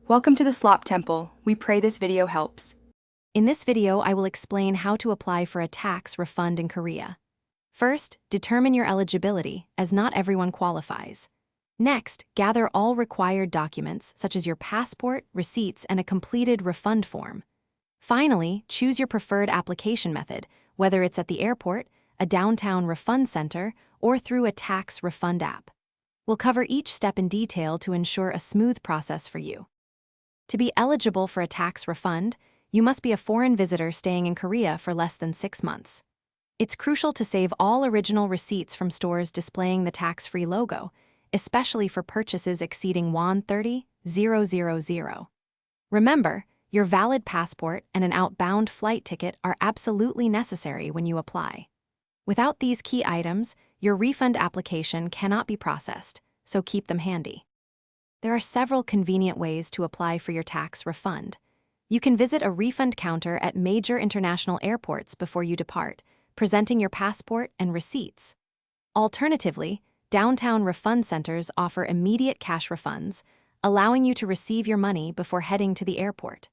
Welcome to the Slop Temple. We pray this video helps. In this video, I will explain how to apply for a tax refund in Korea. First, determine your eligibility, as not everyone qualifies. Next, gather all required documents, such as your passport, receipts, and a completed refund form. Finally, choose your preferred application method, whether it's at the airport, a downtown refund center, or through a tax refund app. We'll cover each step in detail to ensure a smooth process for you. To be eligible for a tax refund, you must be a foreign visitor staying in Korea for less than 6 months. It's crucial to save all original receipts from stores displaying the tax-free logo, especially for purchases exceeding won 30,000. Remember, your valid passport and an outbound flight ticket are absolutely necessary when you apply. Without these key items, your refund application cannot be processed, so keep them handy. There are several convenient ways to apply for your tax refund. You can visit a refund counter at major international airports before you depart, presenting your passport and receipts. Alternatively, downtown refund centers offer immediate cash refunds, allowing you to receive your money before heading to the airport.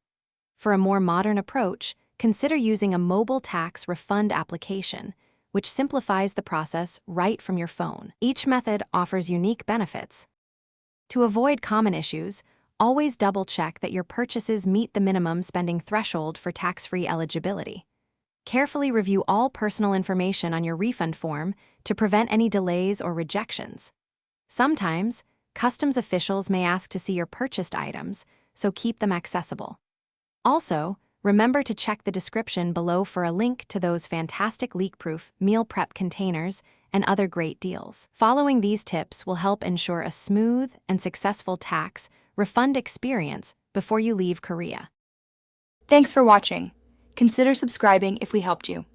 For a more modern approach, consider using a mobile tax refund application, which simplifies the process right from your phone. Each method offers unique benefits. To avoid common issues, always double-check that your purchases meet the minimum spending threshold for tax-free eligibility. Carefully review all personal information on your refund form to prevent any delays or rejections. Sometimes, customs officials may ask to see your purchased items, so keep them accessible. Also, remember to check the description below for a link to those fantastic leak-proof meal prep containers and other great deals. Following these tips will help ensure a smooth and successful tax refund experience before you leave Korea. Thanks for watching. Consider subscribing if we helped you.